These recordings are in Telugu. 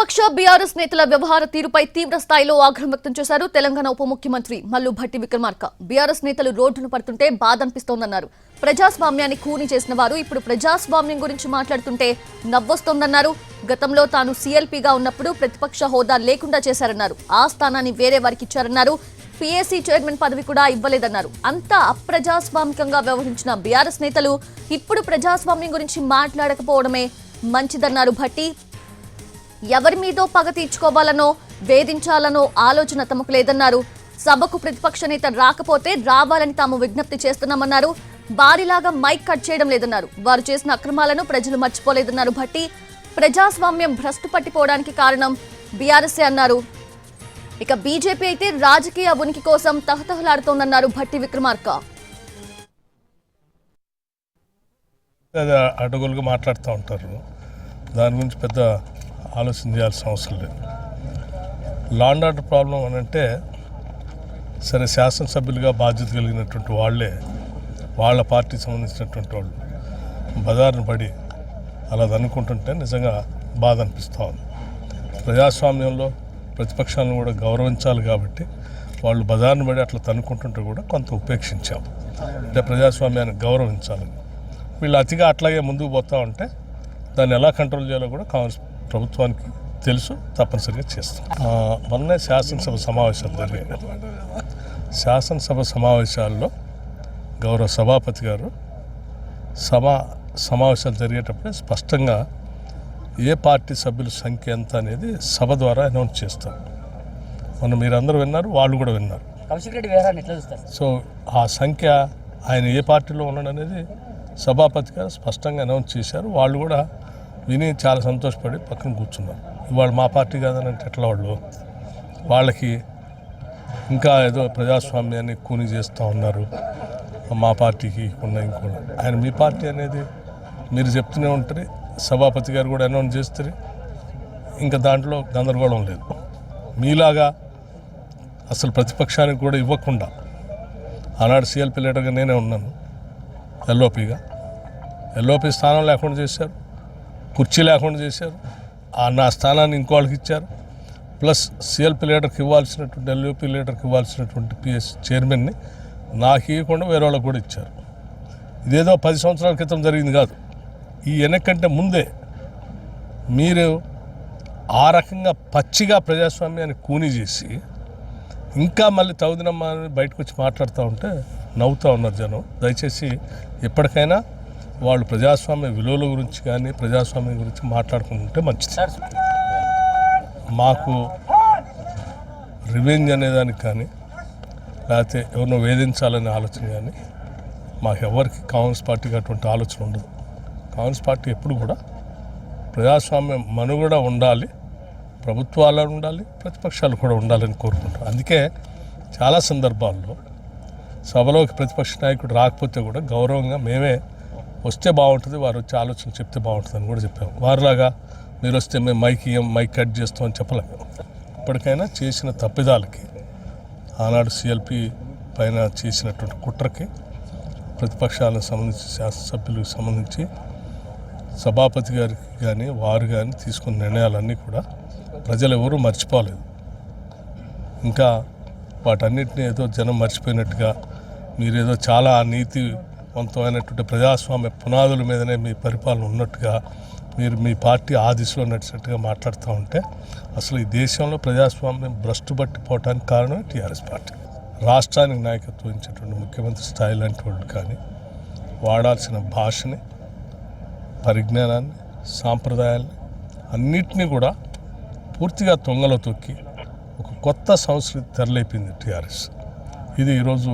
విపక్ష బీఆర్ఎస్ నేతల వ్యవహార తీరుపై తీవ్ర స్థాయిలో ఆగ్రహం వ్యక్తం చేశారు తెలంగాణ ఉప ముఖ్యమంత్రి మల్లు భట్టి విక్రమార్క. బీఆర్ఎస్ నేతలు రోడ్డును పడుతుంటే బాధ అనిపిస్తోందన్నారు. ప్రజాస్వామ్యాన్ని కూని చేసిన వారు ఇప్పుడు ప్రజాస్వామ్యం గురించి మాట్లాడుతుంటే నవ్వొస్తోందన్నారు. గతంలో తాను సీఎల్పీగా ఉన్నప్పుడు ప్రతిపక్ష హోదా లేకుండా చేశారన్నారు. ఆ స్థానాన్ని వేరే వారికి ఇచ్చారన్నారు. పీఏసీ చైర్మన్ పదవి కూడా ఇవ్వలేదన్నారు. అంతా అప్రజాస్వామికంగా వ్యవహరించిన బీఆర్ఎస్ నేతలు ఇప్పుడు ప్రజాస్వామ్యం గురించి మాట్లాడకపోవడమే మంచిదన్నారు భట్టి. ఎవరి మీదో పగ తీర్చుకోవాలనో వేధించాలనో ఆలోచన తమకు లేదన్నారు. సభకు ప్రతిపక్ష నేత రాకపోతే రావాలని తాము విజ్ఞప్తి చేస్తున్నామన్నారు. వారిలాగా మైక్ కట్ చేయడం లేదన్నారు. వారు చేసిన అక్రమాలను ప్రజలు మర్చిపోలేదన్నారు భట్టి. ప్రజాస్వామ్యం భ్రష్టు పట్టిపోవడానికి కారణం బీఆర్ఎస్ఏ అన్నారు. ఇక బీజేపీ అయితే రాజకీయ ఉనికి కోసం తహతహలాడుతోందన్నారు భట్టి విక్రమార్క. అడుగులుగా మాట్లాడుతూ ఉంటారు. దాని గురించి పెద్ద ఆలోచన చేయాల్సిన అవసరం లేదు. లా అండ్ ఆర్డర్ ప్రాబ్లం అని అంటే సరే, శాసనసభ్యులుగా బాధ్యత కలిగినటువంటి వాళ్ళే, వాళ్ళ పార్టీకి సంబంధించినటువంటి వాళ్ళు బజారును పడి అలా అనుకుంటుంటే నిజంగా బాధ అనిపిస్తూ ఉంది. ప్రజాస్వామ్యంలో ప్రతిపక్షాలను కూడా గౌరవించాలి కాబట్టి వాళ్ళు బజారును పడి అట్లా తనుకుంటుంటే కూడా కొంత ఉపేక్షించాం. అంటే ప్రజాస్వామ్యాన్ని గౌరవించాలని వీళ్ళు అతిగా అట్లాగే ముందుకు పోతూ ఉంటే దాన్ని ఎలా కంట్రోల్ చేయాలో కూడా కాంగ్రెస్ ప్రభుత్వానికి తెలుసు, తప్పనిసరిగా చేస్తాం. మొన్నే శాసనసభ సమావేశాలు జరిగాయి. శాసనసభ సమావేశాల్లో గౌరవ సభాపతి గారు సమావేశాలు జరిగేటప్పుడే స్పష్టంగా ఏ పార్టీ సభ్యుల సంఖ్య ఎంత అనేది సభ ద్వారా అనౌన్స్ చేస్తారు. మొన్న మీరందరూ విన్నారు, వాళ్ళు కూడా విన్నారు. సో ఆ సంఖ్య ఆయన ఏ పార్టీలో ఉన్నాడు అనేది సభాపతి గారు స్పష్టంగా అనౌన్స్ చేశారు. వాళ్ళు కూడా విని చాలా సంతోషపడి పక్కన కూర్చున్నారు. ఇవాళ మా పార్టీ కాదని అంటే ఎట్లా వాళ్ళకి ఇంకా ఏదో ప్రజాస్వామ్యాన్ని కూని చేస్తూ ఉన్నారు. మా పార్టీకి ఇంకోటి ఆయన మీ పార్టీ అనేది మీరు చెప్తూనే ఉంటారు. సభాపతి గారు కూడా అనౌన్స్ చేస్తారు. ఇంకా దాంట్లో గందరగోళం లేదు. మీలాగా అసలు ప్రతిపక్షానికి కూడా ఇవ్వకుండా ఆనాడు సీఎల్పీ లీడర్గా నేనే ఉన్నాను. ఎల్ఓపీ స్థానం లేకుండా చేశారు, కుర్చీ లేకుండా చేశారు. నా స్థానాన్ని ఇంకోళ్ళకి ఇచ్చారు. ప్లస్ సీఎల్పీ లీడర్కి ఇవ్వాల్సినటువంటి ఎల్ఓపీ లీడర్కి ఇవ్వాల్సినటువంటి పిఎస్ చైర్మన్ని నాకు ఇవ్వకుండా వేరే వాళ్ళకి కూడా ఇచ్చారు. ఇదేదో 10 సంవత్సరాల క్రితం జరిగింది కాదు. ఈ వెనకంటే ముందే మీరు ఆ రకంగా పచ్చిగా ప్రజాస్వామ్యాన్ని కూని చేసి ఇంకా మళ్ళీ తౌదినమ్మా అని బయటకు వచ్చి మాట్లాడుతూ ఉంటే నవ్వుతూ ఉన్నారు జనం. దయచేసి ఎప్పటికైనా వాళ్ళు ప్రజాస్వామ్య విలువల గురించి కానీ ప్రజాస్వామ్యం గురించి మాట్లాడుకుంటుంటే మంచిది. మాకు రివెంజ్ అనేదానికి కానీ లేకపోతే ఎవరినో వేధించాలనే ఆలోచన కానీ మాకు ఎవరికి కాంగ్రెస్ పార్టీకి అటువంటి ఆలోచన ఉండదు. కాంగ్రెస్ పార్టీ ఎప్పుడు కూడా ప్రజాస్వామ్యం మనుగడ ఉండాలి, ప్రభుత్వాలు ఉండాలి, ప్రతిపక్షాలు కూడా ఉండాలని కోరుకుంటాం. అందుకే చాలా సందర్భాల్లో సభలోకి ప్రతిపక్ష నాయకుడు రాకపోతే కూడా గౌరవంగా మేమే వస్తే బాగుంటుంది, వారు వచ్చి ఆలోచన చెప్తే బాగుంటుందని కూడా చెప్పాము. వారిలాగా మీరు వస్తే మేము మైక్ కట్ చేస్తామని చెప్పలేము. ఇప్పటికైనా చేసిన తప్పిదాలకి, ఆనాడు సీఎల్పీ పైన చేసినటువంటి కుట్రకి ప్రతిపక్షాలకు సంబంధించి శాసనసభ్యులకు సంబంధించి సభాపతి గారికి కానీ వారు కానీ తీసుకున్న నిర్ణయాలన్నీ కూడా ప్రజలు ఎవరూ మర్చిపోలేదు. ఇంకా వాటన్నిటిని ఏదో జనం మర్చిపోయినట్టుగా మీరేదో చాలా నీతివంతమైనటువంటి ప్రజాస్వామ్య పునాదుల మీదనే మీ పరిపాలన ఉన్నట్టుగా మీరు మీ పార్టీ ఆ దిశలో నడిచినట్టుగా మాట్లాడుతూ ఉంటే అసలు ఈ దేశంలో ప్రజాస్వామ్యం భ్రష్టు పట్టిపోవటానికి కారణం టీఆర్ఎస్ పార్టీ. రాష్ట్రానికి నాయకత్వం వహించేటువంటి ముఖ్యమంత్రి స్థాయి లాంటి వాళ్ళు కానీ వాడాల్సిన భాషని, పరిజ్ఞానాన్ని, సాంప్రదాయాల్ని అన్నిటినీ కూడా పూర్తిగా తొంగలో తొక్కి ఒక కొత్త సంస్కృతి తెరలేపింది టీఆర్ఎస్. ఇది ఈరోజు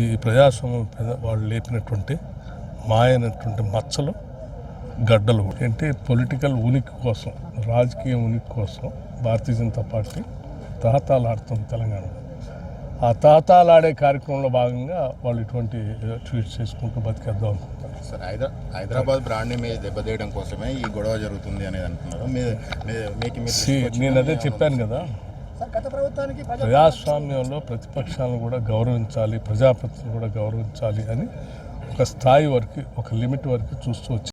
ఈ ప్రజాస్వామ్యం వాళ్ళు లేపినటువంటి మాయైనటువంటి మచ్చలు, గడ్డలు ఏంటి పొలిటికల్ ఉనికి కోసం, రాజకీయ ఉనికి కోసం భారతీయ జనతా పార్టీ తహతాలాడుతుంది తెలంగాణలో. ఆ తహతాలాడే కార్యక్రమంలో భాగంగా వాళ్ళు ఇటువంటి ట్వీట్స్ చేసుకుంటూ బతికేద్దాం అనుకుంటున్నారు. సార్, హైదరాబాద్ బ్రాండ్ ఇమేజ్ దెబ్బతీయడం కోసమే ఈ గొడవ జరుగుతుంది అనేది అంటున్నారు. నేను అదే చెప్పాను కదా, ప్రజాస్వామ్యంలో ప్రతిపక్షాలను కూడా గౌరవించాలి, ప్రజాప్రతినిధులను కూడా గౌరవించాలి అని ఒక స్థాయి వరకు, ఒక లిమిట్ వరకు చూస్తూ వచ్చి